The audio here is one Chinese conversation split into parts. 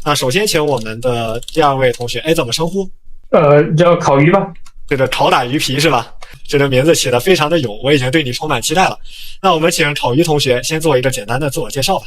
那首先请我们的第二位同学，怎么称呼？叫烤鱼吧。这个烤打鱼皮是吧？这个名字起得非常的勇，我已经对你充满期待了。那我们请烤鱼同学先做一个简单的自我介绍吧。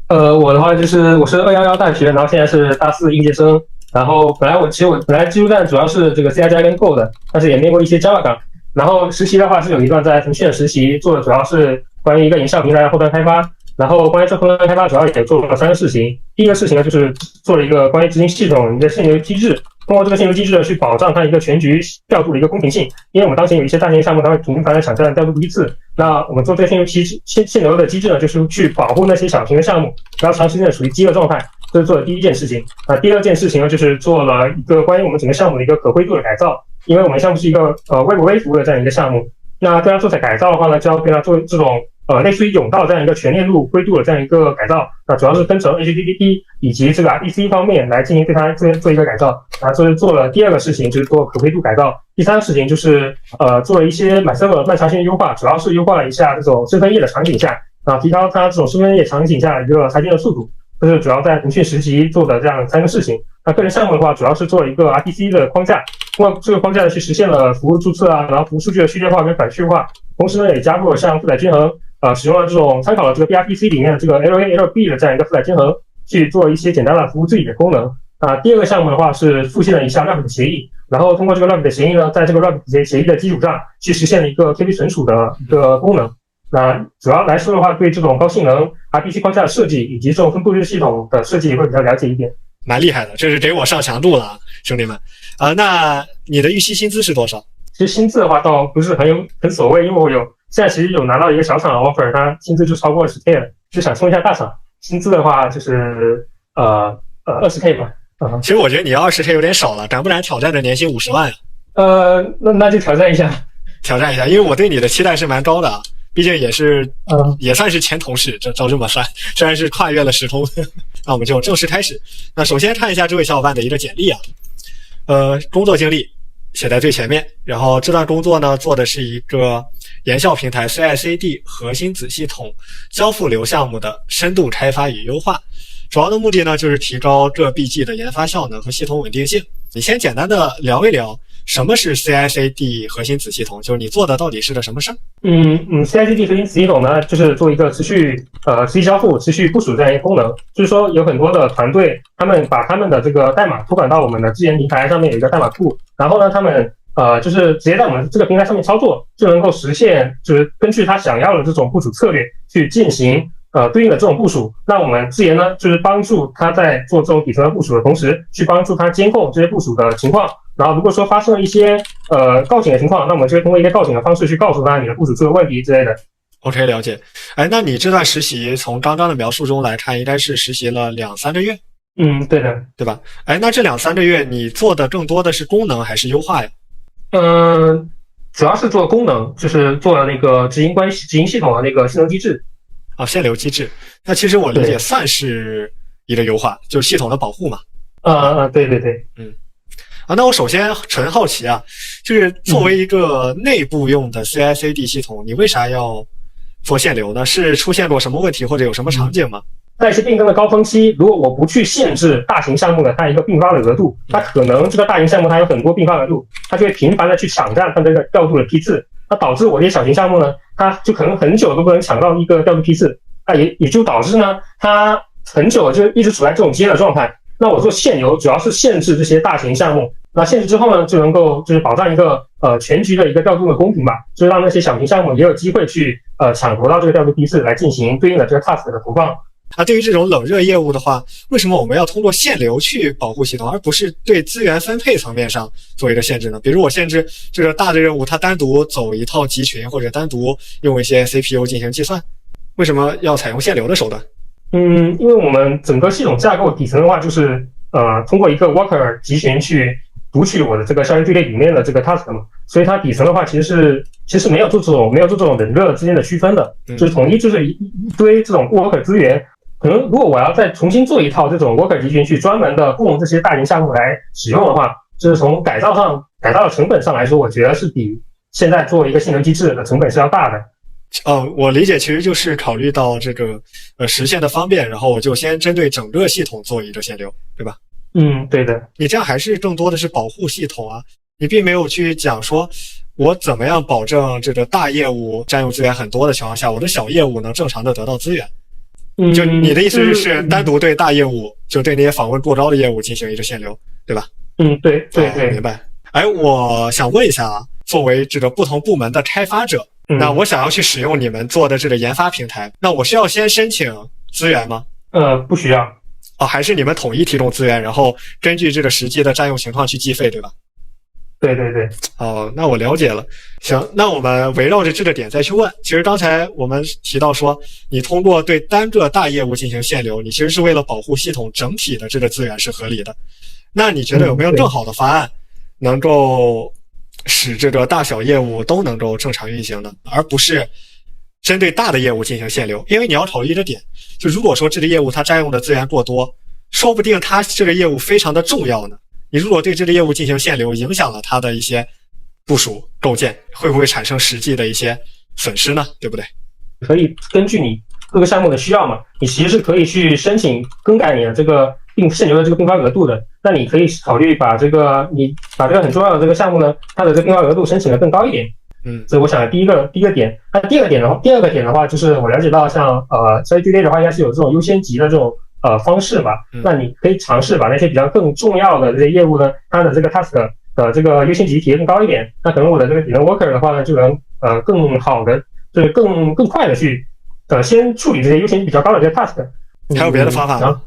我的话就是我是211大学，然后现在是大4应届生。然后本来技术站主要是这个 C++ 跟 Go 的，但是也练过一些 Java 岗。然后实习的话是有一段在腾讯的实习，做的主要是关于一个营销平台的后端开发。然后关于这后端开发主要也做了3个事情。第一个事情呢，就是做了一个关于执行系统一个限流机制，通过这个限流机制呢去保障它一个全局调度的一个公平性。因为我们当前有一些大型项目，它会频繁的抢占调度批次，那我们做这个限流的机制呢，就是去保护那些小型的项目，不要长时间的处于饥饿状态。这是做的第一件事情。第二件事情呢，就是做了一个关于我们整个项目的一个可灰度的改造。因为我们项目是一个微博微服务的这样一个项目，那对它做改造的话呢，就要对它做这种类似于甬道这样一个全链路灰度的这样一个改造。那主要是分成 HTTP 以及这个 RDC 方面来进行对它做一个改造。这是做了第二个事情，就是做可灰度改造。第三个事情就是做了一些 MyServer 漫长线优化，主要是优化了一下这种身份页的场景下，提高它这种身份页场景下一个裁剪的速度。这是主要在腾讯实习做的这样3个事情。那个人项目的话，主要是做了一个 RDC 的框架，通过这个框架去实现了服务注册然后服务数据的序列化跟反序化。同时呢，也加入了像负载均衡，使用了这种参考了这个 BRPC 里面的这个 LA、LB 的这样一个负载均衡，去做一些简单的服务治理的功能。第二个项目的话是复现了一下 RAP 的协议，然后通过这个 RAP 的协议呢，在这个 RAP 协议的基础上去实现了一个 KB 存储的一个功能。那主要来说的话，对这种高性能 RPC 框架的设计以及这种分布式系统的设计会比较了解一点。蛮厉害的，这是给我上强度了，兄弟们。那你的预期薪资是多少？其实薪资的话倒不是很所谓，因为我现在其实有拿到一个小厂的 offer， 它薪资就超过 20K 了，就想冲一下大厂。薪资的话就是20K 吧。其实我觉得你要20K 有点少了，敢不敢挑战的年薪50万呀？那就挑战一下，因为我对你的期待是蛮高的。毕竟也算是前同事，照这么算，虽然是跨越了时空。那我们就正式开始。那首先看一下这位小伙伴的一个简历啊，工作经历写在最前面，然后这段工作呢做的是一个研校平台 CI/CD 核心子系统交付流项目的深度开发与优化，主要的目的呢就是提高各 BG 的研发效能和系统稳定性。你先简单的聊一聊什么是 CI/CD 核心子系统，就是你做的到底是个什么事儿？CI/CD 核心子系统呢，就是做一个持续交付、持续部署这样一个功能。就是说，有很多的团队，他们把他们的这个代码托管到我们的资源平台上面有一个代码库，然后呢，他们就是直接在我们这个平台上面操作，就能够实现就是根据他想要的这种部署策略去进行对应的这种部署。那我们自研呢，就是帮助他在做这种底层的部署的同时，去帮助他监控这些部署的情况。然后如果说发生了一些告警的情况，那我们就会通过一个告警的方式去告诉他你的部署出了问题之类的。OK， 了解。那你这段实习从刚刚的描述中来看，应该是实习了2-3个月。对的，对吧？那这2-3个月你做的更多的是功能还是优化呀？主要是做功能，就是做了那个执行系统的那个性能机制。限流机制。那其实我理解算是一个优化，就是系统的保护嘛。对。那我首先纯好奇啊，就是作为一个内部用的 CI/CD 系统，你为啥要做限流呢？是出现过什么问题或者有什么场景吗？在一些变更的高峰期，如果我不去限制大型项目的它一个并发的额度，它可能这个大型项目它有很多并发额度，它就会频繁的去抢占它这个调度的批次，那导致我这些小型项目呢，它就可能很久都不能抢到一个调度批次，也就导致呢，它很久就一直处在这种积压的状态。那我做限流主要是限制这些大型项目，那限制之后呢，就能够就是保障一个全局的一个调度的公平吧，就是让那些小型项目也有机会去抢夺到这个调度批次来进行对应的这个 task 的投放。对于这种冷热业务的话，为什么我们要通过限流去保护系统，而不是对资源分配层面上做一个限制呢？比如我限制这个大的任务，它单独走一套集群，或者单独用一些 CPU 进行计算，为什么要采用限流的手段？因为我们整个系统架构底层的话，就是通过一个 worker 集群去读取我的这个效应序列里面的这个 task 嘛，所以它底层的话其实没有做这种冷热之间的区分的，就是统一就是一堆这种 worker 资源。可能如果我要再重新做一套这种 worker 集群去专门的供这些大型项目来使用的话，就是从改造的成本上来说，我觉得是比现在做一个性能机制的成本是要大的。我理解其实就是考虑到这个实现的方便，然后我就先针对整个系统做一个限流，对吧？对的。你这样还是更多的是保护系统啊，你并没有去讲说我怎么样保证这个大业务占用资源很多的情况下，我的小业务能正常的得到资源。就你的意思是单独对大业务，就对那些访问过高的业务进行一个限流，对吧？对，明白。我想问一下啊，作为这个不同部门的开发者，那我想要去使用你们做的这个研发平台，那我需要先申请资源吗？不需要。还是你们统一提供资源，然后根据这个实际的占用情况去计费，对吧？对。那我了解了。行，那我们围绕着这个点再去问。其实刚才我们提到说，你通过对单个大业务进行限流，你其实是为了保护系统整体的这个资源是合理的。那你觉得有没有更好的方案，能够使这个大小业务都能够正常运行呢？而不是针对大的业务进行限流？因为你要考虑一个点，就如果说这个业务它占用的资源过多，说不定它这个业务非常的重要呢。你如果对这个业务进行限流，影响了它的一些部署构建，会不会产生实际的一些损失呢？对不对？可以根据你各个项目的需要嘛，你其实是可以去申请更改你的这个限流的这个并发额度的。那你可以考虑把这个很重要的这个项目呢，它的这个并发额度申请的更高一点。这是我想的第一个点。那第二个点的话，就是我了解到像CDA 的话，应该是有这种优先级的这种方式嘛。那你可以尝试把那些比较更重要的这些业务呢，它的这个 task 的这个优先级提得更高一点。那可能我的这个 worker 的话呢，就能更好的，就是更快的去先处理这些优先级比较高的这些 task。还有别的方法吗？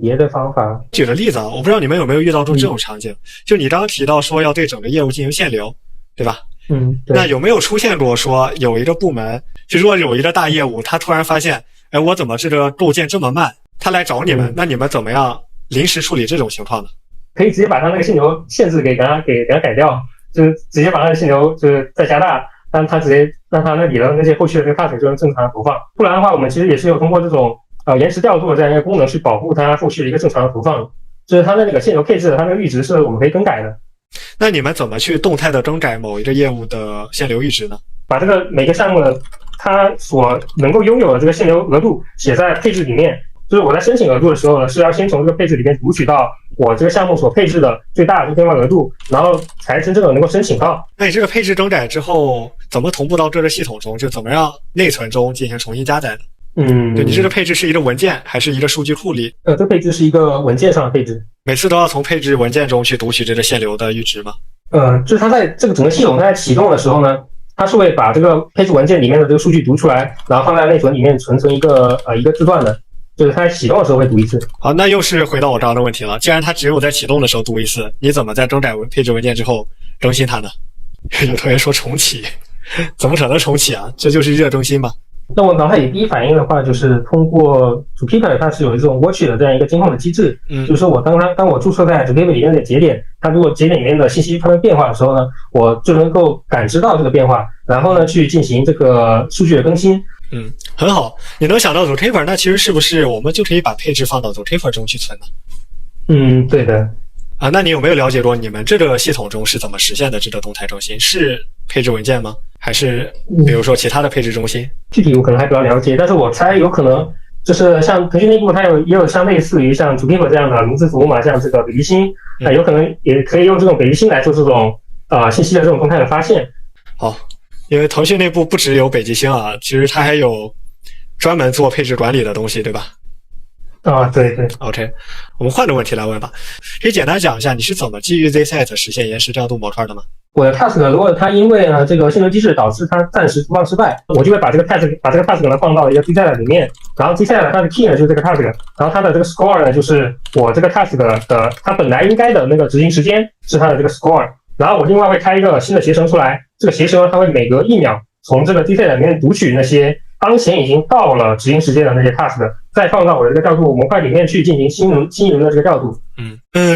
别的方法。举个例子啊，我不知道你们有没有遇到过这种场景，就你刚刚提到说要对整个业务进行限流，对吧？对。那有没有出现过说有一个部门，就说有一个大业务，他突然发现，我怎么这个构建这么慢，他来找你们，那你们怎么样临时处理这种情况呢？可以直接把他那个限流限制给他改掉，就是直接把他的限流就是再加大，让他直接让他那里的那些后续的这个 task 就能正常的投放。不然的话，我们其实也是有通过这种延迟调度的这样一个功能去保护它后续的一个正常的投放，就是它的那个限流配置，它那个阈值是我们可以更改的。那你们怎么去动态的更改某一个业务的限流阈值呢？把这个每个项目的它所能够拥有的这个限流额度写在配置里面，就是我在申请额度的时候呢，是要先从这个配置里面读取到我这个项目所配置的最大的变化额度，然后才真正的能够申请到。那你这个配置更改之后，怎么同步到各个系统中？就怎么让内存中进行重新加载呢？对，你这个配置是一个文件还是一个数据库里？这个配置是一个文件上的配置。每次都要从配置文件中去读取这个限流的阈值吗？就是它在这个整个系统它在启动的时候呢，它是会把这个配置文件里面的这个数据读出来，然后放在内存里面存成一个字段的，就是它在启动的时候会读一次。好，那又是回到我刚刚的问题了，既然它只有在启动的时候读一次，你怎么在更改配置文件之后更新它呢？有同学说重启，怎么可能重启啊？这就是热更新吧。那我脑海里第一反应的话，就是通过Zookeeper，它是有一种 watch 的这样一个监控的机制。就是说我当我注册在 Zookeeper 里面的节点，它如果节点里面的信息发生变化的时候呢，我就能够感知到这个变化，然后呢去进行这个数据的更新。很好。你能想到 Zookeeper， 那其实是不是我们就可以把配置放到 Zookeeper 中去存呢？对的。那你有没有了解过你们这个系统中是怎么实现的这个动态更新？是配置文件吗？还是比如说其他的配置中心？具体我可能还比较了解，但是我猜有可能就是像腾讯内部它也有像类似于像 Zookeeper 这样的名字服务嘛，像这个北极星，有可能也可以用这种北极星来做这种信息的这种动态的发现。好，因为腾讯内部不只有北极星啊，其实它还有专门做配置管理的东西，对吧？对。OK， 我们换个问题来问吧。可以简单讲一下你是怎么基于 zset 实现延时调度模块的吗？我的 task 如果它因为呢这个限流机制导致它暂时投放失败，我就会把这个 task 呢放到一个 zset 里面，然后 zset 它的 key 呢就是这个 task， 然后它的这个 score 呢就是我这个 task 的它本来应该的那个执行时间是它的这个 score， 然后我另外会开一个新的携程出来，这个携程它会每隔1秒从这个 zset 里面读取那些当前已经到了执行时间的那些 task， 再放到我的这个调度模块里面去进行新一轮的这个调度。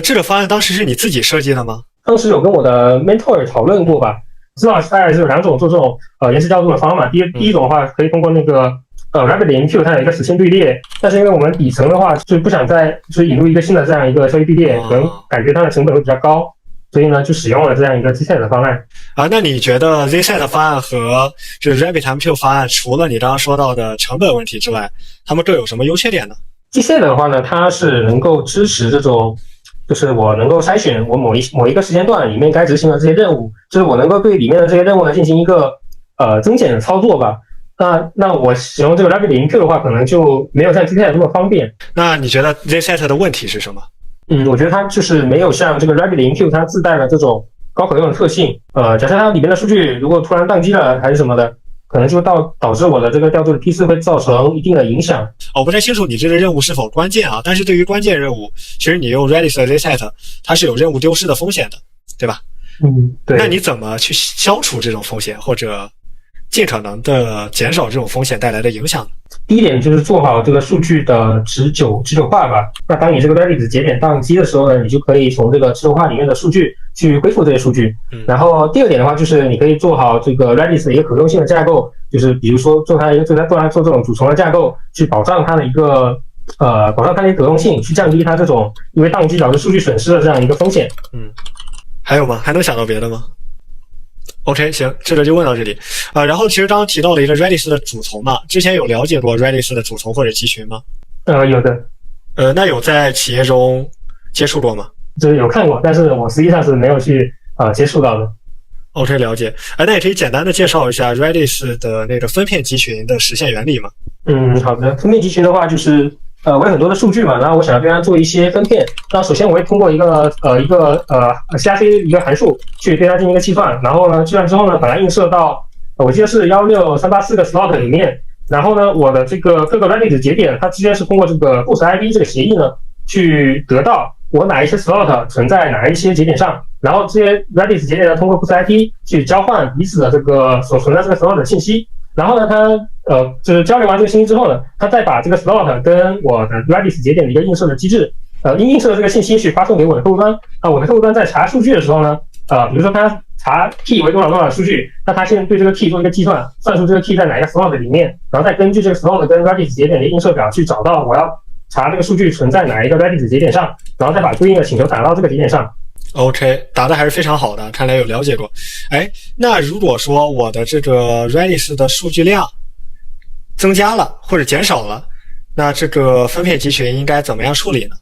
这个方案当时是你自己设计的吗？当时有跟我的 mentor 讨论过吧，知道大概是有2种做这种延时调度的方法。第一种的话可以通过那个RabbitMQ 它有一个死线队列，但是因为我们底层的话就不想再就是引入一个新的这样一个消息队列，可能感觉它的成本会比较高，所以呢就使用了这样一个 ZSet 的方案。那你觉得 ZSet 方案和这 RabbitMQ 方案，除了你刚刚说到的成本问题之外，它们各有什么优缺点呢？ ZSet 的话呢，它是能够支持这种，就是我能够筛选我某一个时间段里面该执行的这些任务，就是我能够对里面的这些任务呢进行一个增减的操作吧。那我使用这个 RabbitMQ 的话，可能就没有像 ZSet 这么方便。那你觉得 ZSet 的问题是什么？我觉得它就是没有像这个 RabbitMQ 它自带的这种高可用的特性。假设它里面的数据如果突然宕机了还是什么的，可能就导致我的这个调度的批次会造成一定的影响。我不太清楚你这个任务是否关键啊，但是对于关键任务，其实你用 Redis 的 ZSet 它是有任务丢失的风险的，对吧？对。那你怎么去消除这种风险，或者尽可能的减少这种风险带来的影响呢？第一点就是做好这个数据的持久化吧。那当你这个 Redis 节点宕机的时候呢，你就可以从这个持久化里面的数据去恢复这些数据。然后第二点的话，就是你可以做好这个 Redis 的一个可用性的架构，就是比如说做它这种主从的架构，去保障它的一个可用性，去降低它这种因为宕机导致数据损失的这样一个风险。还有吗？还能想到别的吗？OK， 行，这个就问到这里。然后其实刚刚提到了一个 Redis 的主从嘛，之前有了解过 Redis 的主从或者集群吗？有的。那有在企业中接触过吗？就是有看过，但是我实际上是没有去接触到的。OK， 了解。那也可以简单的介绍一下 Redis 的那个分片集群的实现原理吗？好的。分片集群的话，就是我有很多的数据嘛，然后我想要对它做一些分片。那首先我会通过一个CRC 一个函数去对它进行一个计算，然后呢，计算之后呢，把它映射到我记得是16384个 slot 里面。然后呢，我的这个各个 Redis 节点，它之间是通过这个 Boost ID 这个协议呢，去得到我哪一些 slot 存在哪一些节点上，然后这些 Redis 节点呢，通过 Boost ID 去交换彼此的这个所存在这个 slot 的信息。然后呢，它就是交流完这个信息之后呢，它再把这个 slot 跟我的 Redis 节点的一个映射的机制，映射的这个信息去发送给我的客户端。我的客户端在查数据的时候呢，比如说它查 key 为多少的数据，那它先对这个 key 做一个计算，算出这个 key 在哪一个 slot 里面，然后再根据这个 slot 跟 Redis 节点的映射表去找到我要查这个数据存在哪一个 Redis 节点上，然后再把对应的请求打到这个节点上。OK， 打的还是非常好的，看来有了解过。那如果说我的这个 Redis 的数据量增加了或者减少了，那这个分片集群应该怎么样处理呢？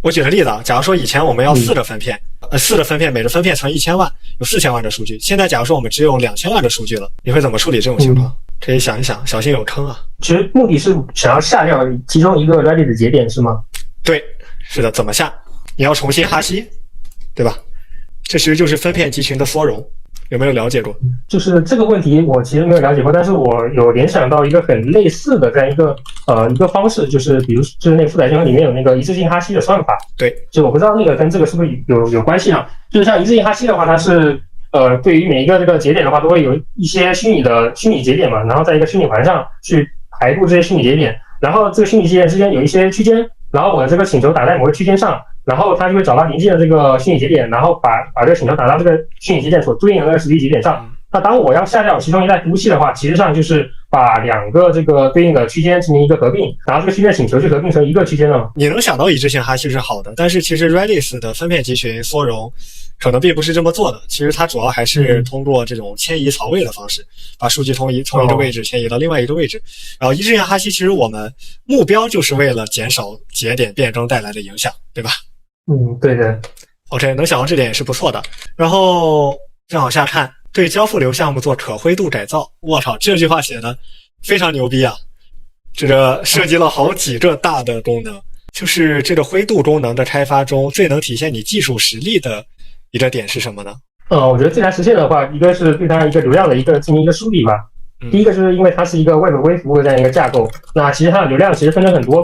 我举个例子啊，假如说以前我们要4个分片，4个分片，每个分片存1000万，有4000万的数据。现在假如说我们只有2000万的数据了，你会怎么处理这种情况？可以想一想，小心有坑啊。其实目的是想要下掉其中一个 Redis 节点是吗？对，是的，怎么下？你要重新哈希，对吧？这其实就是分片集群的缩容。有没有了解过？就是这个问题我其实没有了解过，但是我有联想到一个很类似的这样一个方式，就是比如就是那个负载均衡里面有那个一致性哈希的算法。对，就我不知道那个跟这个是不是有关系啊？就是像一致性哈希的话，它是对于每一个这个节点的话，都会有一些虚拟节点嘛，然后在一个虚拟环上去排布这些虚拟节点，然后这个虚拟节点之间有一些区间，然后我的这个请求打在某个区间上，然后它就会找到临近的这个虚拟节点，然后把这个请求打到这个虚拟节点所对应的那个实际节点上。那当我要下掉其中一代服务器的话，其实上就是把2个这个对应的区间进行一个合并，然后这个区间请求就合并成一个区间了。你能想到一致性哈希是好的，但是其实 Redis 的分片集群缩容可能并不是这么做的，其实它主要还是通过这种迁移槽位的方式，把数据从一个位置迁移到另外一个位置。然后一致性哈希其实我们目标就是为了减少节点变更带来的影响，对吧？对的。OK， 能想到这点也是不错的。然后再往下看，对交付流项目做可灰度改造。我操，这句话写的非常牛逼啊！这个涉及了好几个大的功能，就是这个灰度功能的开发中最能体现你技术实力的一个点是什么呢？我觉得最难实现的话，一个是对它一个流量的进行一个梳理吧。第一个就是因为它是一个 Web 微服务的这样一个架构，那其实它的流量其实分成很多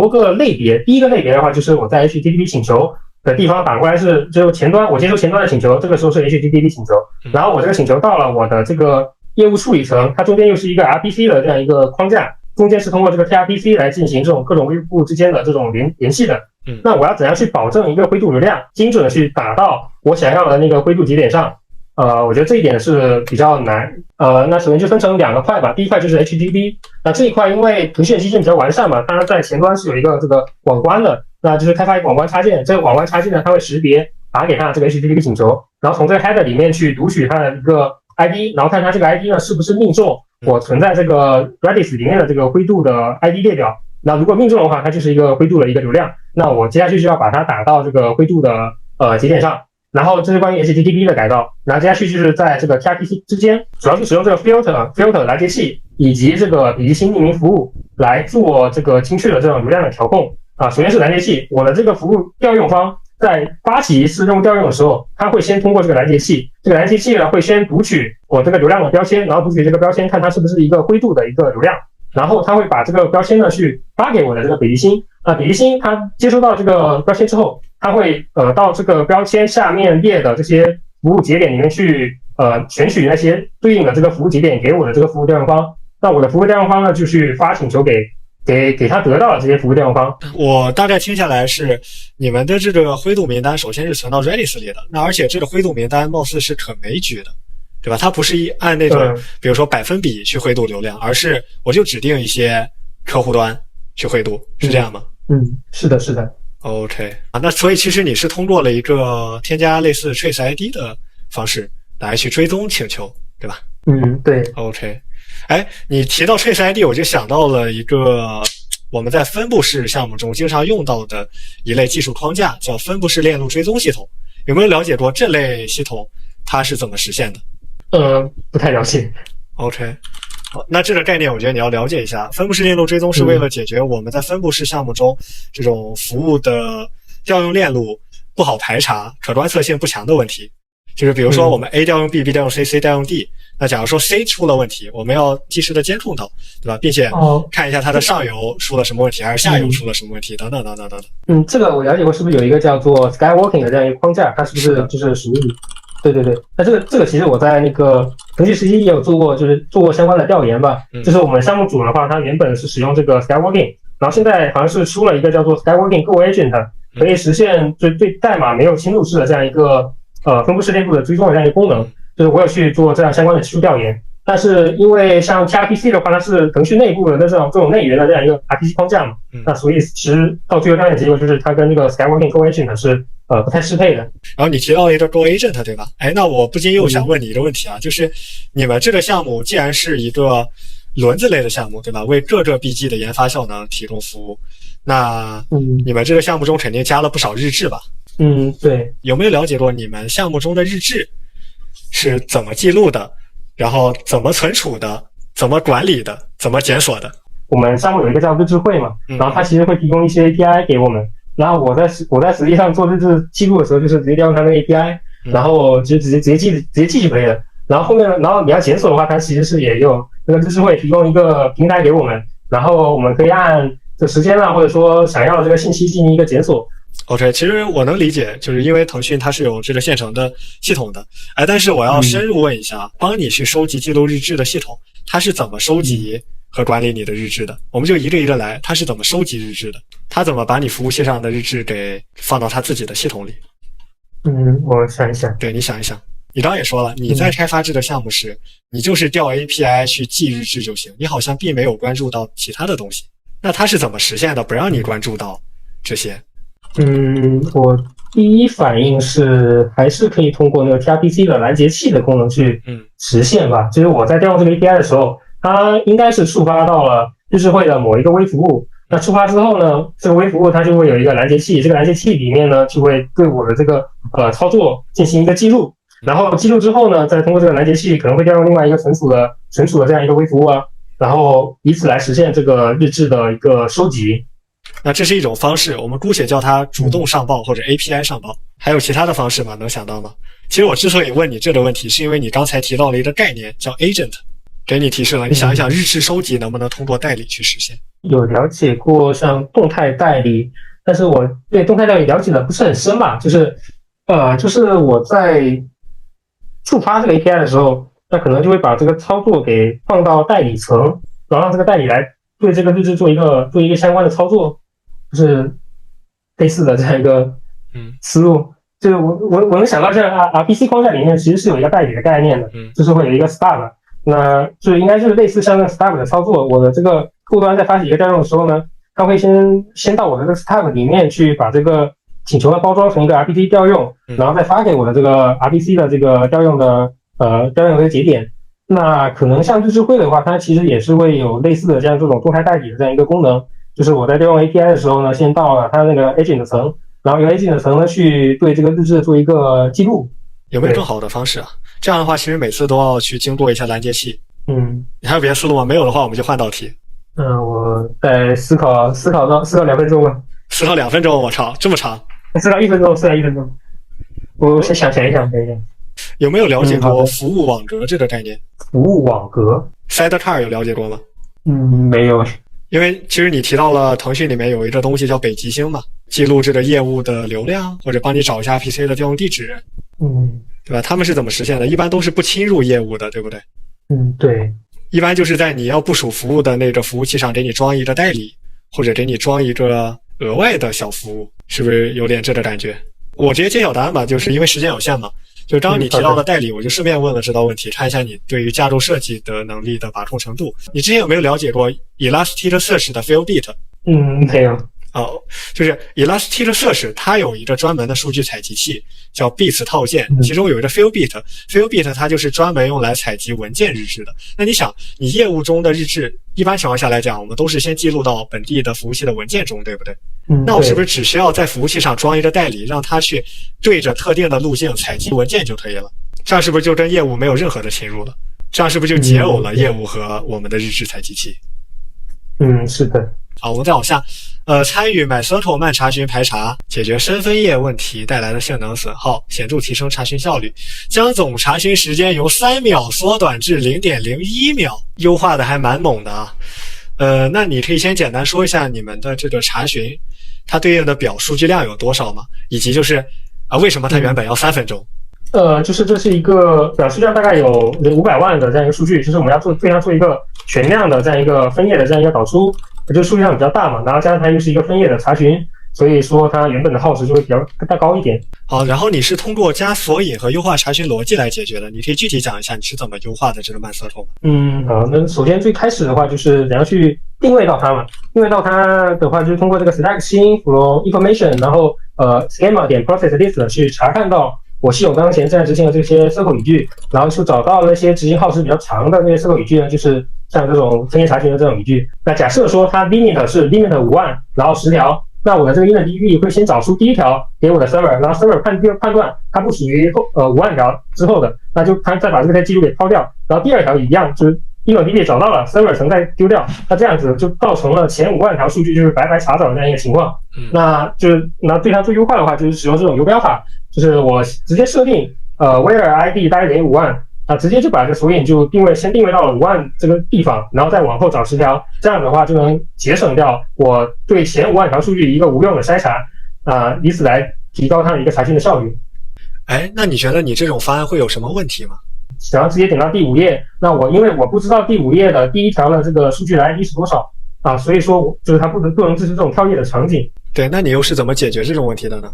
个类别。第一个类别的话，就是我在 HTTP 请求的地方反过来是就是前端，我接收前端的请求，这个时候是 HTTP 请求，然后我这个请求到了我的这个业务处理层，它中间又是一个 RPC 的这样一个框架，中间是通过这个 TRPC 来进行这种各种微服务之间的这种联系的。那我要怎样去保证一个灰度流量精准的去打到我想要的那个灰度节点上？我觉得这一点是比较难。那首先就分成2个块吧。第一块就是 HTTP， 那这一块因为腾讯的基建比较完善嘛，它在前端是有一个这个网关的，那就是开发一个网关插件。这个网关插件呢，它会识别打给它的这个 HTTP 请求，然后从这个 header 里面去读取它的一个 ID， 然后看它这个 ID 呢是不是命中我存在这个 Redis 里面的这个灰度的 ID 列表。那如果命中的话，它就是一个灰度的一个流量。那我接下去就要把它打到这个灰度的节点上。然后这是关于 HTTP 的改造，然后接下去就是在这个 gRPC 之间，主要是使用这个 filter 拦截器以及这个笔记型匿名服务来做这个精确的这种流量的调控啊。首先是拦截器，我的这个服务调用方在发起一次任务调用的时候，它会先通过这个拦截器，这个拦截器呢会先读取我这个流量的标签，然后读取这个标签，看它是不是一个灰度的一个流量，然后它会把这个标签呢去发给我的这个北极星啊。北极星它接收到这个标签之后，它会到这个标签下面列的这些服务节点里面去选取那些对应的这个服务节点给我的这个服务调用方。那我的服务调用方呢就去发请求给他得到的这些服务调用方。我大概听下来是你们的这个灰度名单首先是存到 Redis 里的，那而且这个灰度名单貌似是可枚举的，对吧？它不是按那种比如说百分比去灰度流量，而是我就指定一些客户端去灰度，是这样吗？是的是的。OK 啊，那所以其实你是通过了一个添加类似 Trace ID 的方式来去追踪请求，对吧？对。OK， 哎，你提到 Trace ID， 我就想到了一个我们在分布式项目中经常用到的一类技术框架，叫分布式链路追踪系统。有没有了解过这类系统它是怎么实现的？不太了解。OK。那这个概念我觉得你要了解一下，分布式链路追踪是为了解决我们在分布式项目中这种服务的调用链路不好排查、可观测性不强的问题。就是比如说我们 A 调用 B，B 调用 C，C 调用 D， 那假如说 C 出了问题，我们要及时的监控到，对吧？并且看一下它的上游出了什么问题，还是下游出了什么问题，等等等等等等。这个我了解过，是不是有一个叫做 Skywalking 的这样一个框架？它是不是就是属于？对。那这个其实我在那个腾讯实习也有做过，就是做过相关的调研吧。就是我们项目组的话，它原本是使用这个 Skywalking， 然后现在好像是出了一个叫做 Skywalking Go Agent， 可以实现对代码没有侵入式的这样一个分布式链路的追踪的这样一个功能。就是我有去做这样相关的技术调研，但是因为像 gRPC 的话，它是腾讯内部的这种内源的这样一个 RPC 框架嘛，那所以其实到最后调研结果就是它跟这个 Skywalking Go Agent 是不太适配的。然后你提到了一个 Go Agent， 对吧？哎，那我不禁又想问你一个问题啊，就是你们这个项目既然是一个轮子类的项目，对吧？为各个 BG 的研发效能提供服务，那你们这个项目中肯定加了不少日志吧？对。有没有了解过你们项目中的日志是怎么记录的，然后怎么存储的，怎么管理的，怎么检索的？我们项目有一个叫日志会嘛，然后它其实会提供一些 API 给我们，然后我在实际上做日志记录的时候，就是直接调用它的 API，然后就直接记就可以了。然后后面，然后你要检索的话，它其实是也有那个日志会提供一个平台给我们，然后我们可以按这时间啊，或者说想要的这个信息进行一个检索。OK， 其实我能理解，就是因为腾讯它是有这个现成的系统的，哎，但是我要深入问一下，帮你去收集记录日志的系统，它是怎么收集和管理你的日志的？我们就一个一个来，它是怎么收集日志的？它怎么把你服务器上的日志给放到它自己的系统里？我想一想。对，你想一想，你刚刚也说了，你在开发这个项目时，你就是调 API 去记日志就行，你好像并没有关注到其他的东西。那它是怎么实现的，不让你关注到这些？我第一反应是还是可以通过那个 gRPC 的拦截器的功能去实现吧。就是我在调用这个 API 的时候，它应该是触发到了日志会的某一个微服务。那触发之后呢，这个微服务它就会有一个拦截器，这个拦截器里面呢就会对我的这个操作进行一个记录，然后记录之后呢，再通过这个拦截器可能会调用另外一个存储的这样一个微服务啊，然后以此来实现这个日志的一个收集。那这是一种方式，我们姑且叫它主动上报或者 API 上报。还有其他的方式吗？能想到吗？其实我之所以问你这个问题，是因为你刚才提到了一个概念叫 agent， 给你提示了。你想一想，日志收集能不能通过代理去实现？有了解过像动态代理，但是我对动态代理了解的不是很深吧。就是我在触发这个 API 的时候，那可能就会把这个操作给放到代理层，然后让这个代理来对这个日志做一个相关的操作，就是类似的这样一个思路。就是我能想到，这 RPC 框架里面其实是有一个代理的概念的，就是会有一个 stub， 那就应该是类似像那个 stub 的操作。我的这个后端在发起一个调用的时候呢，它会先到我的这个 stub 里面去把这个请求了包装成一个 RPC 调用，然后再发给我的这个 RPC 的这个调用的一个节点。那可能像日志会的话，它其实也是会有类似的这种动态代理的这样一个功能，就是我在调用 API 的时候呢，先到了它那个 agent 层，然后用 agent 层呢去对这个日志做一个记录。有没有更好的方式啊？这样的话，其实每次都要去经过一下拦截器。你还有别的思路吗？没有的话，我们就换道题。我再思考2分钟吧。思考2分钟，我操，这么长？思考1分钟，我先想一想。有没有了解过服务网格这个概念？服务网格 ，Sidecar 有了解过吗？没有。因为其实你提到了腾讯里面有一个东西叫北极星嘛，记录这个业务的流量，或者帮你找一下 RPC 的调用地址，对吧？他们是怎么实现的？一般都是不侵入业务的，对不对？对。一般就是在你要部署服务的那个服务器上给你装一个代理，或者给你装一个额外的小服务，是不是有点这个感觉？我直接揭晓答案吧，就是因为时间有限嘛。就刚刚你提到的代理，我就顺便问了这道问题，看一下你对于架构设计的能力的把控程度。你之前有没有了解过 Elasticsearch 的 Fillbit？ 没有。就是 Elasticsearch 它有一个专门的数据采集器叫 Bits 套件，其中有一个 Fillbit 它就是专门用来采集文件日志的。那你想，你业务中的日志一般情况下来讲，我们都是先记录到本地的服务器的文件中，对不对？那我是不是只需要在服务器上装一个代理，让它去对着特定的路径采集文件就可以了？这样是不是就跟业务没有任何的侵入了？这样是不是就解耦了业务和我们的日志采集器？是的。好，我们再往下。参与 MyCircle 慢查询排查，解决深分页问题带来的性能损耗，显著提升查询效率，将总查询时间由3秒缩短至 0.01 秒，优化的还蛮猛的啊。那你可以先简单说一下你们的这个查询，它对应的表数据量有多少吗？以及就是为什么它原本要3分钟？就是这是一个表数据量大概有500万的这样一个数据，就是我们要对它做一个全量的这样一个分页的这样一个导出，就是数据量比较大嘛，然后加上它又是一个分页的查询，所以说它原本的耗时就会比较高一点。好，然后你是通过加索引和优化查询逻辑来解决的，你可以具体讲一下你是怎么优化的这个MyCircle吗？好，那首先最开始的话就是怎样去定位到它嘛？定位到它的话就是通过这个 stack 新 from information， 然后schema.process_list 去查看到我系统当前正在执行的这些 circle 语句，然后去找到那些执行耗时比较长的那些 circle 语句呢，就是像这种分页查询的这种语句。那假设说它 limit 是 limit 5万，然后10条，那我的这个 init 会先找出第一条给我的 server， 然后 server 判断它不属于5万条之后的，那就它再把这些记录给抛掉，然后第二条也一样，就是init 找到了 server 层再丢掉，那这样子就造成了前5万条数据就是白白查找的这样一个情况。那对它做优化的话，就是使用这种游标法，就是我直接设定where ID 大概等于5万，直接就把这索引就先定位到了5万这个地方，然后再往后找10条，这样的话就能节省掉我对前5万条数据一个无用的筛查，以此来提高它的一个查询的效率。那你觉得你这种方案会有什么问题吗？想要直接点到第5页，那因为我不知道第5页的第一条的这个数据的 ID 是多少所以说就是它不能支持这种跳页的场景。对，那你又是怎么解决这种问题的呢？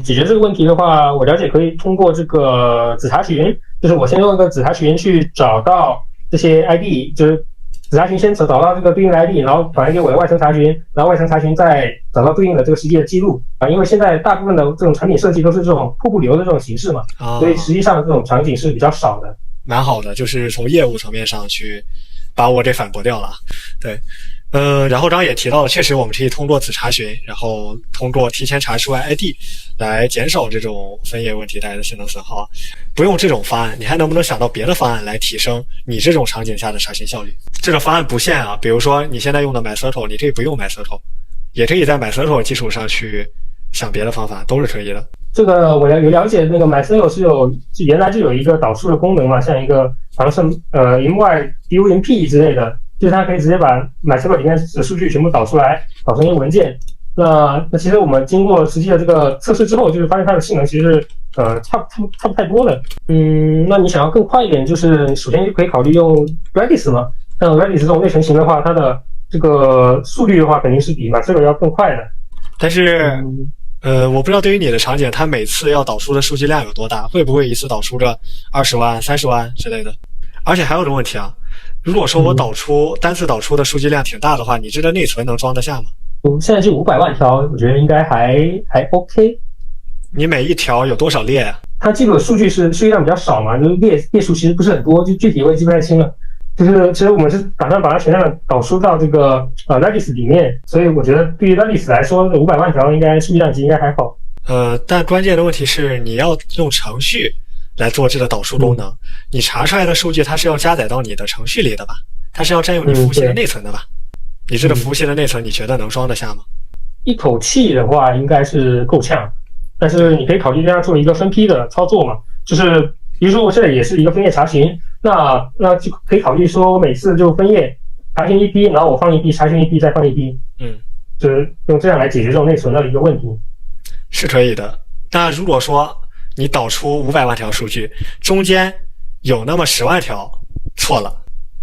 解决这个问题的话，我了解可以通过这个子查询，就是我先用一个子查询去找到这些 ID， 就是子查询先找到这个对应的 ID， 然后传给我的外层查询，然后外层查询再找到对应的这个实际的记录因为现在大部分的这种产品设计都是这种瀑布流的这种形式嘛，所以实际上这种场景是比较少的。蛮好的，就是从业务层面上去把我给反驳掉了。对。然后刚刚也提到了，确实我们可以通过子查询，然后通过提前查出 ID 来减少这种分页问题带来的性能损耗。不用这种方案，你还能不能想到别的方案来提升你这种场景下的查询效率？这个方案不限比如说你现在用的 MyCircle， 你可以不用 MyCircle， 也可以在 MyCircle 基础上去想别的方法，都是可以的。这个我有了解，那个 MyCircle 原来就有一个导出的功能嘛，像一个好像是my_dump 之类的，就是它可以直接把 MyCircle 里面的数据全部导出来，导成一个文件。那其实我们经过实际的这个测试之后，就是发现它的性能其实差不太多的。那你想要更快一点，就是首先就可以考虑用 Redis 嘛。像 Redis 这种内存型的话，它的这个速率的话肯定是比 MyCircle 要更快的。但是我不知道对于你的场景，它每次要导出的数据量有多大，会不会一次导出个20万、30万之类的？而且还有个问题如果说我单次导出的数据量挺大的话，你这个内存能装得下吗？现在就500万条，我觉得应该还 OK。你每一条有多少列啊？它记录的数据量比较少嘛，就是列数其实不是很多，就具体我也记不太清了。就是其实我们是打算把它全量的导出到这个Redis 里面，所以我觉得对于 Redis 来说，500万条应该数据量级应该还好。但关键的问题是你要用程序来做这个导数功能，你查出来的数据它是要加载到你的程序里的吧？它是要占用你服务器的内存的吧？你这个服务器的内存你觉得能装得下吗？一口气的话应该是够呛，但是你可以考虑这样做一个分批的操作嘛，就是比如说我这里也是一个分页查询，那就可以考虑说我每次就分页查询一批，然后我放一批，查询一批，再放一批，就是用这样来解决这种内存的一个问题。是可以的。那如果说你导出500万条数据，中间有那么10万条错了，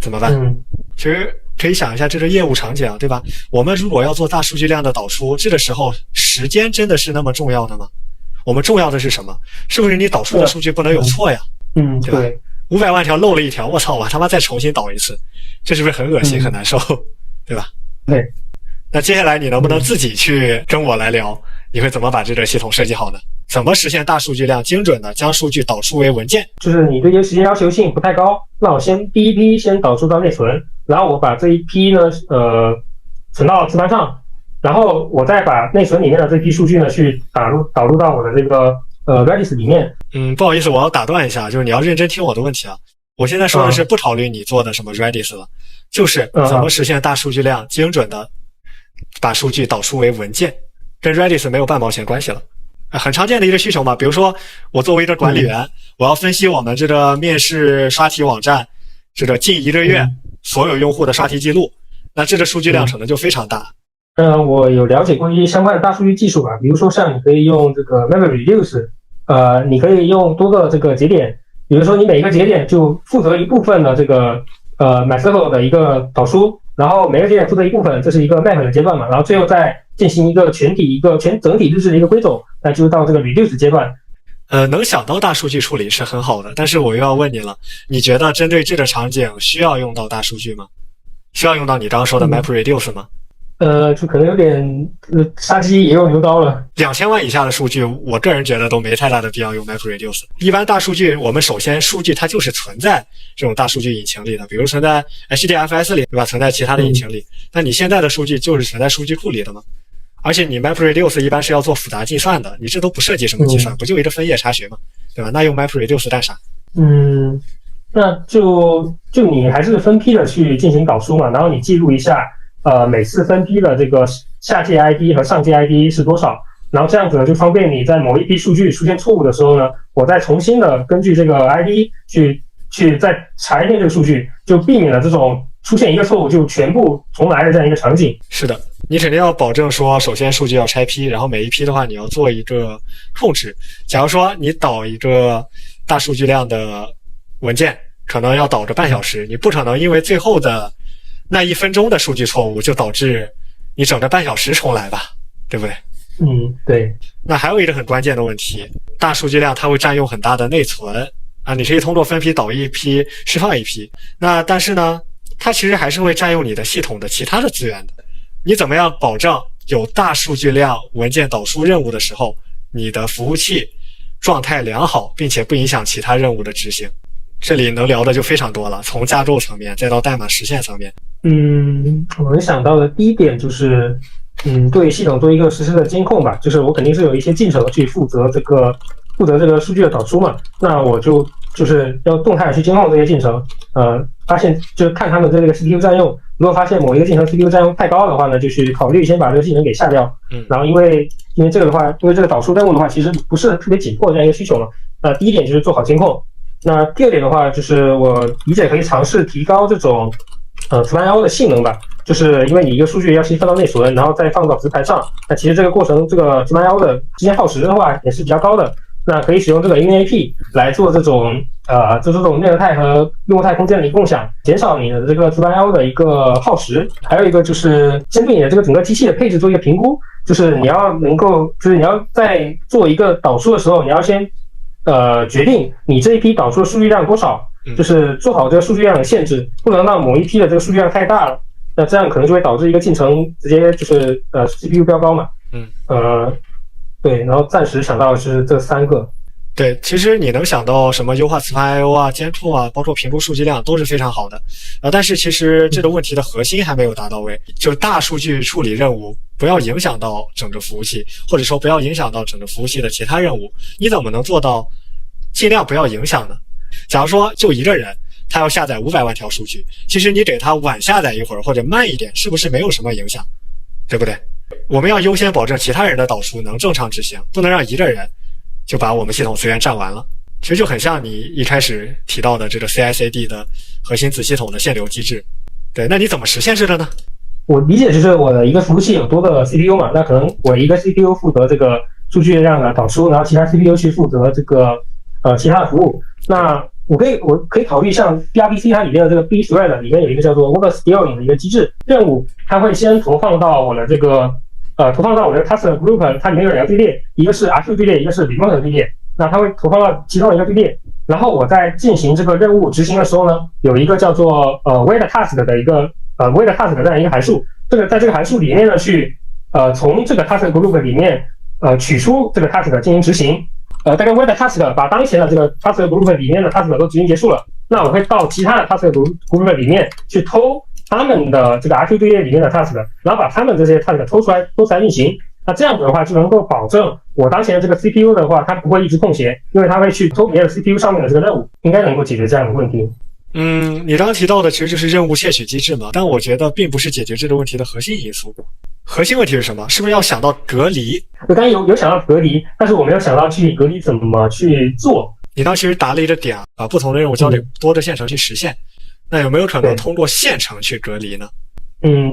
怎么办？其实可以想一下这个业务场景，对吧？我们如果要做大数据量的导出，这个时候时间真的是那么重要的吗？我们重要的是什么？是不是你导出的数据不能有错呀？对吧？500万条漏了一条，我操，我他妈再重新导一次，这是不是很恶心很难受？对吧？对。那接下来你能不能自己去跟我来聊，你会怎么把这个系统设计好呢？怎么实现大数据量精准的将数据导出为文件？就是你对这个时间要求性不太高，那我第一批先导出到内存，然后我把这一批呢存到磁盘上，然后我再把内存里面的这批数据呢去导入到我的这个Redis 里面。不好意思，我要打断一下，就是你要认真听我的问题啊。我现在说的是不考虑你做的什么 Redis 了，就是怎么实现大数据量精准的把数据导出为文件，跟 Redis 没有半毛钱关系了。很常见的一个需求嘛，比如说我作为一个管理员，我要分析我们这个面试刷题网站这个近1个月所有用户的刷题记录，那这个数据量可能就非常大。我有了解过一些相关的大数据技术吧，比如说像你可以用这个 MapReduce，你可以用多个这个节点，比如说你每一个节点就负责一部分的这个MySQL 的一个导出，然后每个节点负责一部分，这是一个 map 的阶段嘛，然后最后再进行一个整体日志的一个归总，那就是到这个 reduce 阶段。能想到大数据处理是很好的，但是我又要问你了，你觉得针对这个场景需要用到大数据吗？需要用到你刚刚说的 MapReduce 吗？就可能有点杀鸡也有牛刀了。2000万以下的数据，我个人觉得都没太大的必要用 MapReduce。一般大数据，我们首先数据它就是存在这种大数据引擎里的，比如存在 HDFS 里，对吧？存在其他的引擎里。那你现在的数据就是存在数据库里的吗？而且你 MapReduce 一般是要做复杂计算的，你这都不涉及什么计算，不就一个分页查询吗？对吧？那用 MapReduce 干啥？那就你还是分批的去进行导出嘛，然后你记录一下。每次分批的这个下界 ID 和上界 ID 是多少，然后这样子呢就方便你在某一批数据出现错误的时候呢，我再重新的根据这个 ID 去再查一遍这个数据，就避免了这种出现一个错误就全部重来的这样一个场景。是的，你肯定要保证说，首先数据要拆批，然后每一批的话你要做一个控制。假如说你导一个大数据量的文件，可能要导个半小时，你不可能因为最后的那1分钟的数据错误就导致你整个半小时重来吧，对不对？对。那还有一个很关键的问题，大数据量它会占用很大的内存啊，你可以通过分批导一批，释放一批。那但是呢，它其实还是会占用你的系统的其他的资源的。你怎么样保证有大数据量文件导出任务的时候，你的服务器状态良好，并且不影响其他任务的执行？这里能聊的就非常多了，从架构层面再到代码实现层面。我能想到的第一点就是，对系统做一个实时的监控吧，就是我肯定是有一些进程去负责这个数据的导出嘛，那我就是要动态的去监控这些进程，发现就看他们的这个 CPU 占用，如果发现某一个进程 CPU 占用太高的话呢，就去考虑先把这个进程给下掉。然后因为这个的话，因为这个导出任务的话，其实不是特别紧迫的这样一个需求嘛。那第一点就是做好监控。那第二点的话，就是我理解可以尝试提高这种磁盘 I/O 的性能吧，就是因为你一个数据要先放到内存，然后再放到磁盘上，那其实这个过程这个磁盘 I/O 的之间耗时的话也是比较高的。那可以使用这个 InAP 来做这种内核态和用户态空间的一个共享，减少你的这个磁盘 I/O 的一个耗时。还有一个就是先对你的这个整个机器的配置做一个评估，就是你要能够，就是你要在做一个导出的时候，你要先决定你这一批导出的数据量多少，就是做好这个数据量的限制，不能让某一批的这个数据量太大了，那这样可能就会导致一个进程直接就是CPU 飙高嘛。对，然后暂时想到的是这3个。对，其实你能想到什么优化磁盘 I/O 啊、监控啊，包括评估数据量都是非常好的。但是其实这个问题的核心还没有达到位，就是大数据处理任务不要影响到整个服务器，或者说不要影响到整个服务器的其他任务。你怎么能做到尽量不要影响呢？假如说就一个人，他要下载500万条数据，其实你给他晚下载一会儿或者慢一点，是不是没有什么影响？对不对？我们要优先保证其他人的导出能正常执行，不能让一个人就把我们系统资源占完了。其实就很像你一开始提到的这个 CI/CD 的核心子系统的限流机制。对，那你怎么实现这个呢？我理解就是我的一个服务器有多个 CPU 嘛，那可能我一个 CPU 负责这个数据量的导出，然后其他 CPU 去负责这个其他的服务。那我可以考虑像 gRPC 它里面的这个 bthread 里面有一个叫做 work scaling 的一个机制，任务它会先投放到我的这个task group， 它里面有2个队列，一个是 RQ 队列，一个是 remote 队列。那它会投放到其中的一个队列，然后我在进行这个任务执行的时候呢，有一个叫做wait task 的一个wait task 的这样一个函数，在这个函数里面呢去从这个 task group 里面取出这个 task 进行执行。大概 wait task 把当前的这个 task group 里面的 task 都执行结束了，那我会到其他的 task group 里面去偷他们的这个 RQ 队列里面的 task， 然后把他们这些 task 偷出来运行。那这样子的话就能够保证我当前的这个 CPU 的话它不会一直空闲，因为它会去偷别的 CPU 上面的这个任务，应该能够解决这样的问题。你刚刚提到的其实就是任务窃取机制嘛，但我觉得并不是解决这个问题的核心因素。核心问题是什么？是不是要想到隔离？我刚才有想到隔离，但是我没有想到具体隔离怎么去做。你当时答了一个点，把不同的任务交给多个线程去实现，那有没有可能通过线程去隔离呢？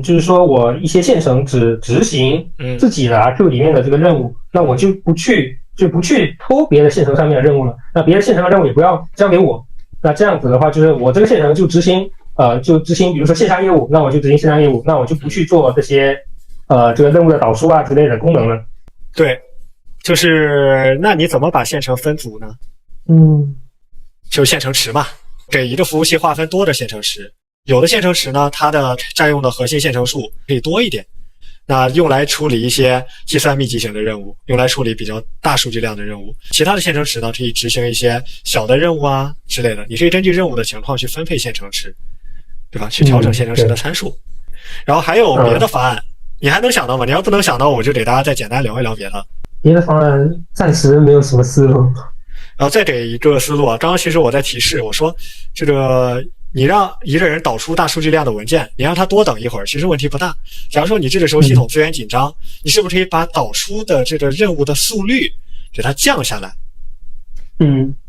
就是说我一些线程只执行自己的 RQ 里面的这个任务，那我就不去偷别的线程上面的任务了，那别的线程的任务也不要交给我。那这样子的话，就是我这个线程就执行比如说线下业务，那我就执行线下业务，那我就不去做这些这个任务的导出啊之类的功能了。对，就是那你怎么把线程分组呢？就线程池嘛，给一个服务器划分多的线程池。有的线程池呢，它的占用的核心线程数可以多一点，那用来处理一些计算密集型的任务，用来处理比较大数据量的任务。其他的线程池呢，可以执行一些小的任务啊之类的。你可以根据任务的情况去分配线程池，对吧？去调整线程池的参数。然后还有别的方案，你还能想到吗？你要不能想到，我就给大家再简单聊一聊别的。别的方案暂时没有什么思路。然后再给一个思路啊，刚刚其实我在提示，我说这个你让一个人导出大数据量的文件，你让他多等一会儿，其实问题不大。假如说你这个时候系统资源紧张，你是不是可以把导出的这个任务的速率给它降下来？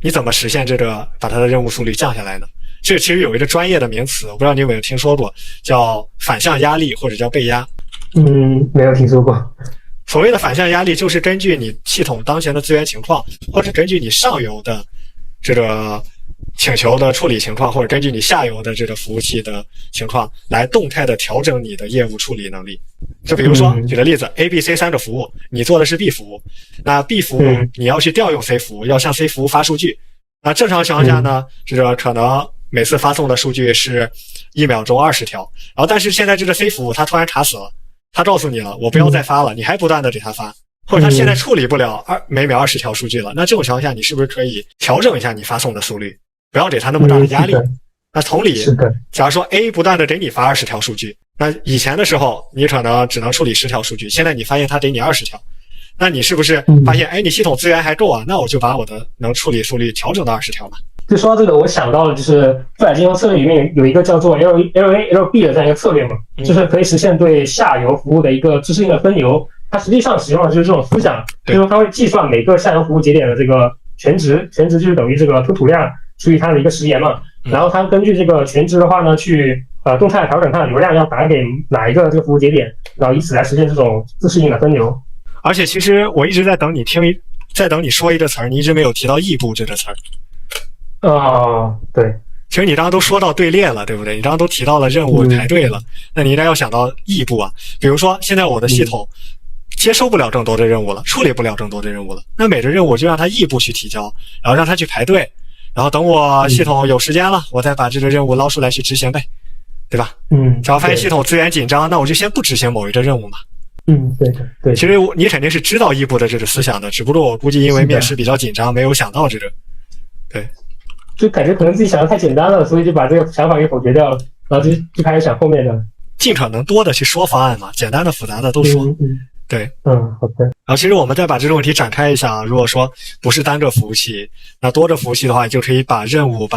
你怎么实现这个把它的任务速率降下来呢？这个其实有一个专业的名词，我不知道你有没有听说过，叫反向压力或者叫背压。没有听说过。所谓的反向压力就是根据你系统当前的资源情况，或者根据你上游的这个请求的处理情况，或者根据你下游的这个服务器的情况来动态的调整你的业务处理能力。就比如说举个例子，A、B、C 3个服务，你做的是 B 服务，那 B 服务你要去调用 C 服务，要向 C 服务发数据。那正常情况下呢，这个可能每次发送的数据是1秒钟20条，然后但是现在这个 C 服务它突然卡死了，它告诉你了，我不要再发了，你还不断的给它发，或者它现在处理不了每秒20条数据了，那这种情况下你是不是可以调整一下你发送的速率，不要给它那么大的压力？那同理，假如说 A 不断的给你发20条数据，那以前的时候你可能只能处理10条数据，现在你发现它给你20条，那你是不是发现你系统资源还够啊？那我就把我的能处理速率调整到20条嘛。就说到这个，我想到了就是富海金融策略里面有一个叫做 LA、LB 的这样一个策略嘛，就是可以实现对下游服务的一个知识性的分流。它实际上使用的就是这种思想，就是说它会计算每个下游服务节点的这个全值就是等于这个吞吐量除以它的一个时延嘛。然后它根据这个全值的话呢，去动态调整它的流量要打给哪一个这个服务节点，然后以此来实现这种自适应的分流。而且其实我一直在等你说一个词儿，你一直没有提到异步这个词儿。对，其实你刚刚都说到队列了，对不对？你刚刚都提到了任务排队了，那你应该要想到异步啊。比如说现在我的系统接收不了更多的任务了，处理不了更多的任务了，那每个任务就让它异步去提交，然后让它去排队，然后等我系统有时间了，我再把这个任务捞出来去执行呗，对吧？只要发现系统资源紧张，那我就先不执行某一个任务嘛。对的，对。其实你肯定是知道异步的这个思想的，只不过我估计因为面试比较紧张，没有想到这个。对，就感觉可能自己想的太简单了，所以就把这个想法给否决掉了，然后就开始想后面的。尽可能多的去说方案嘛，简单的、复杂的都说。对，好的。然后其实我们再把这个问题展开一下，如果说不是单个服务器，那多个服务器的话，你就可以把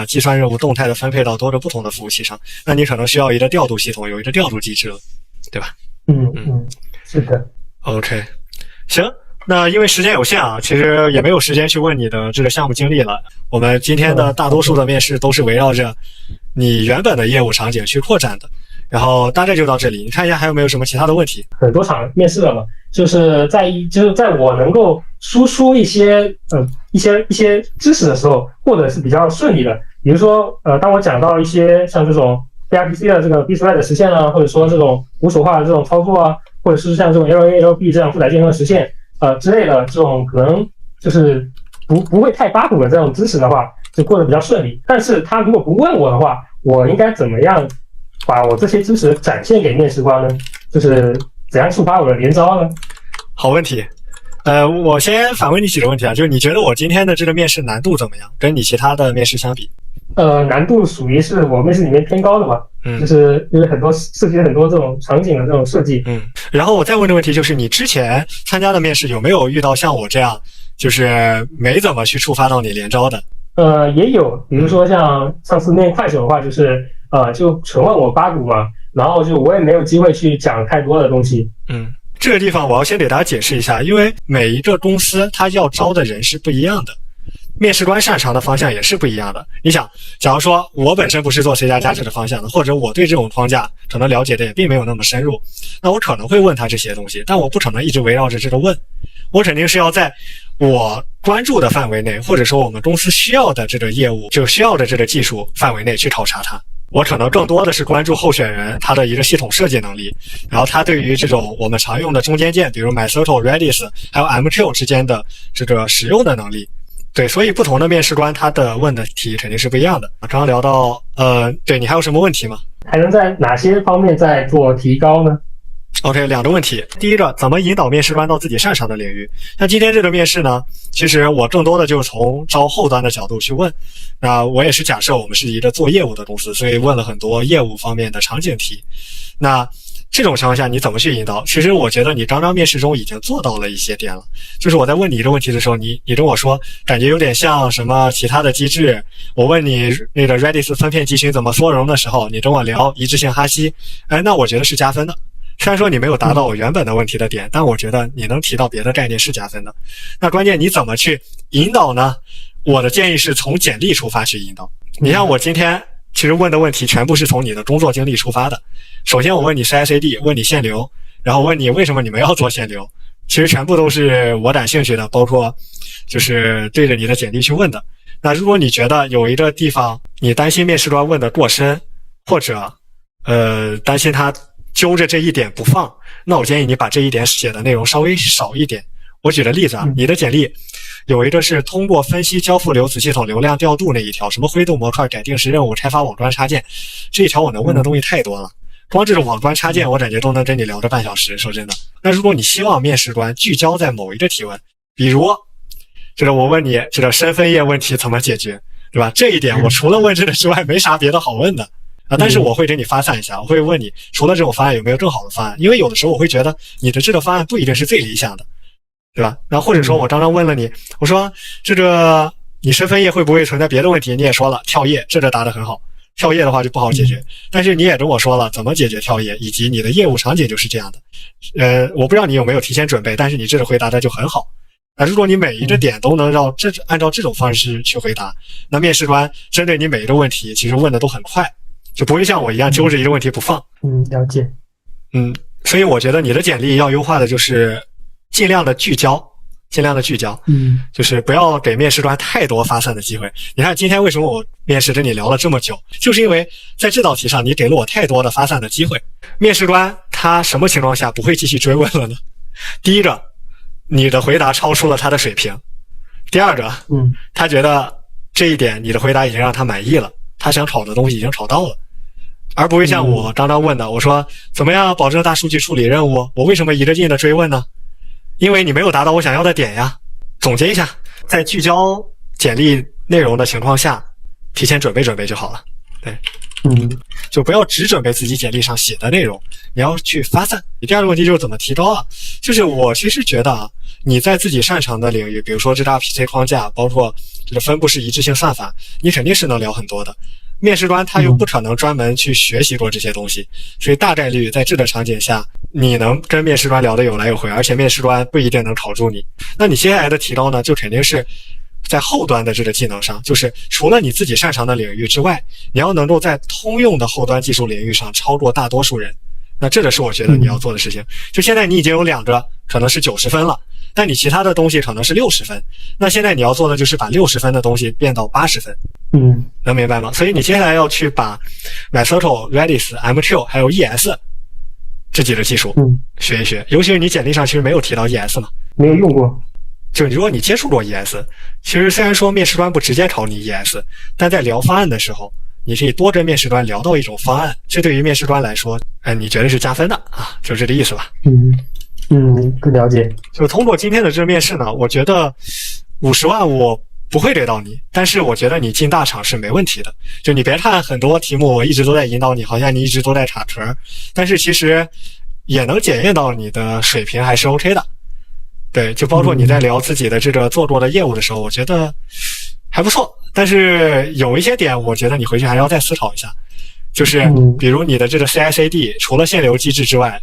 计算任务动态的分配到多个不同的服务器上，那你可能需要一个调度系统，有一个调度机制了，对吧？是的。OK， 行，那因为时间有限啊，其实也没有时间去问你的这个项目经历了。我们今天的大多数的面试都是围绕着你原本的业务场景去扩展的。然后大概就到这里，你看一下还有没有什么其他的问题？很多场面试了嘛，就是在我能够输出一些知识的时候，或者是比较顺利的，比如说当我讲到一些像这种 gRPC 的这个 B-Thread 的实现啊，或者说这种无手化的这种操作啊，或者是像这种 LA、LB 这样复杂键的实现之类的这种可能就是不会太八股的这种知识的话，就过得比较顺利。但是他如果不问我的话，我应该怎么样把我这些知识展现给面试官呢？就是怎样触发我的连招呢？好问题。我先反问你几个问题啊，就是你觉得我今天的这个面试难度怎么样？跟你其他的面试相比？难度属于是我面试里面偏高的吧。就是因为很多涉及了很多这种场景的这种设计。然后我再问的问题就是，你之前参加的面试有没有遇到像我这样，就是没怎么去触发到你连招的？也有，比如说像上次面快手的话，就是就纯问我八股嘛，然后就我也没有机会去讲太多的东西。这个地方我要先给大家解释一下，因为每一个公司它要招的人是不一样的，面试官擅长的方向也是不一样的。你想，假如说我本身不是做 C++ 这个方向的，或者我对这种框架可能了解的也并没有那么深入，那我可能会问他这些东西，但我不可能一直围绕着这个问，我肯定是要在我关注的范围内，或者说我们公司需要的这个业务就需要的这个技术范围内去考察它。我可能更多的是关注候选人他的一个系统设计能力，然后他对于这种我们常用的中间件，比如 MyCircle、Redis 还有 MQ 之间的这个使用的能力。对，所以不同的面试官他的问的题肯定是不一样的。刚刚聊到对，你还有什么问题吗？还能在哪些方面再做提高呢？OK， 两个问题。第一个，怎么引导面试官到自己擅长的领域？像今天这个面试呢，其实我更多的就是从招后端的角度去问。那我也是假设我们是一个做业务的公司，所以问了很多业务方面的场景题。那这种情况下你怎么去引导？其实我觉得你刚刚面试中已经做到了一些点了。就是我在问你一个问题的时候，你跟我说感觉有点像什么其他的机制。我问你那个 Redis 分片集群怎么缩容的时候，你跟我聊一致性哈希，那我觉得是加分的。虽然说你没有达到我原本的问题的点，但我觉得你能提到别的概念是加分的。那关键你怎么去引导呢？我的建议是从简历出发去引导。你像我今天其实问的问题全部是从你的工作经历出发的。首先我问你 CI/CD， 问你限流，然后问你为什么你们要做限流，其实全部都是我感兴趣的，包括就是对着你的简历去问的。那如果你觉得有一个地方你担心面试官问的过深，或者担心他揪着这一点不放，那我建议你把这一点写的内容稍微少一点。我举个例子啊，你的简历有一个是通过分析交付流子系统流量调度那一条，什么灰度模块、改定时任务、开发网关插件，这一条我能问的东西太多了。光这种网关插件我感觉都能跟你聊着半小时，说真的。那如果你希望面试官聚焦在某一个提问，比如这个我问你这个身分页问题怎么解决，对吧？这一点我除了问这个之外没啥别的好问的但是我会给你发散一下，我会问你除了这种方案有没有更好的方案，因为有的时候我会觉得你的这个方案不一定是最理想的，对吧？然后或者说我刚刚问了你，我说这个你身分页会不会存在别的问题，你也说了跳页，这个答得很好，跳页的话就不好解决，但是你也跟我说了怎么解决跳页，以及你的业务场景就是这样的。我不知道你有没有提前准备，但是你这个回答的就很好。如果你每一个点都能按照这种方式去回答，那面试官针对你每一个问题其实问的都很快，就不会像我一样揪着一个问题不放。了解。所以我觉得你的简历要优化的就是尽量的聚焦，就是不要给面试官太多发散的机会。你看今天为什么我面试跟你聊了这么久，就是因为在这道题上你给了我太多的发散的机会。面试官他什么情况下不会继续追问了呢？第一个，你的回答超出了他的水平；第二个，他觉得这一点你的回答已经让他满意了，他想考的东西已经考到了。而不会像我刚刚问的，我说怎么样保证大数据处理任务？我为什么一个劲的追问呢？因为你没有达到我想要的点呀。总结一下，在聚焦简历内容的情况下，提前准备准备就好了。对，就不要只准备自己简历上写的内容，你要去发散。第二个问题就是怎么提高啊？就是我其实觉得啊，你在自己擅长的领域，比如说这张 PC 框架，包括这个分布式一致性算法，你肯定是能聊很多的。面试官他又不可能专门去学习过这些东西，所以大概率在这个场景下，你能跟面试官聊得有来有回，而且面试官不一定能考住你。那你接下来的提高呢，就肯定是在后端的这个技能上，就是除了你自己擅长的领域之外，你要能够在通用的后端技术领域上超过大多数人。那这个是我觉得你要做的事情。就现在你已经有2个可能是90分了，但你其他的东西可能是60分，那现在你要做的就是把60分的东西变到80分。能明白吗？所以你接下来要去把 MySQL、Redis、MQ 还有 ES 这几个技术学一学，尤其是你简历上其实没有提到 ES 嘛，没有用过。就如果你接触过 ES， 其实虽然说面试官不直接考你 ES， 但在聊方案的时候，你可以多跟面试官聊到一种方案，这对于面试官来说，你觉得是加分的啊，就这个意思吧。不了解。就通过今天的这个面试呢，我觉得50万我不会给到你，但是我觉得你进大厂是没问题的。就你别看很多题目我一直都在引导你，好像你一直都在卡壳，但是其实也能检验到你的水平还是 OK 的。对，就包括你在聊自己的这个做过的业务的时候，我觉得还不错。但是有一些点，我觉得你回去还要再思考一下，就是比如你的这个 CI/CD 除了限流机制之外，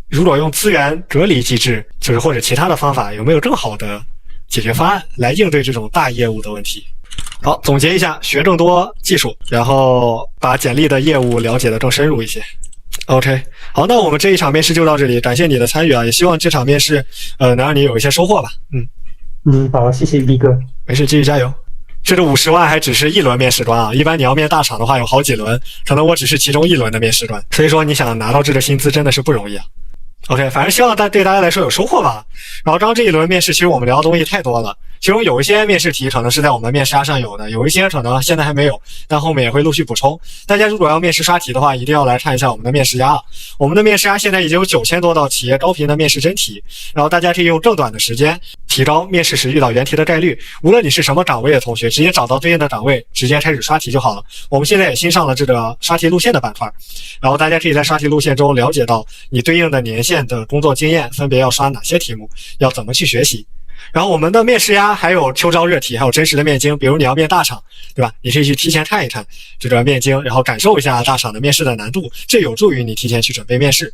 如果用资源隔离机制，就是或者其他的方法，有没有更好的解决方案来应对这种大业务的问题？好，总结一下，学更多技术，然后把简历的业务了解得更深入一些。OK， 好，那我们这一场面试就到这里，感谢你的参与啊，也希望这场面试能让你有一些收获吧。好，谢谢逼哥。没事，继续加油。这个50万还只是一轮面试官啊，一般你要面大厂的话有好几轮，可能我只是其中一轮的面试官，所以说你想拿到这个薪资真的是不容易啊。OK， 反正希望对大家来说有收获吧。然后刚刚这一轮面试，其实我们聊的东西太多了，其中有一些面试题可能是在我们面试上有的，有一些可能现在还没有，但后面也会陆续补充。大家如果要面试刷题的话，一定要来看一下我们的面试鸭。我们的面试鸭现在已经有9000多道企业高频的面试真题，然后大家可以用更短的时间提高面试时遇到原题的概率。无论你是什么岗位的同学，直接找到对应的岗位，直接开始刷题就好了。我们现在也新上了这个刷题路线的板块，然后大家可以在刷题路线中了解到你对应的年限的工作经验分别要刷哪些题目，要怎么去学习。然后我们的面试呀，还有秋招热题，还有真实的面经，比如你要面大厂，对吧？你可以去提前看一看这个面经，然后感受一下大厂的面试的难度，这有助于你提前去准备面试。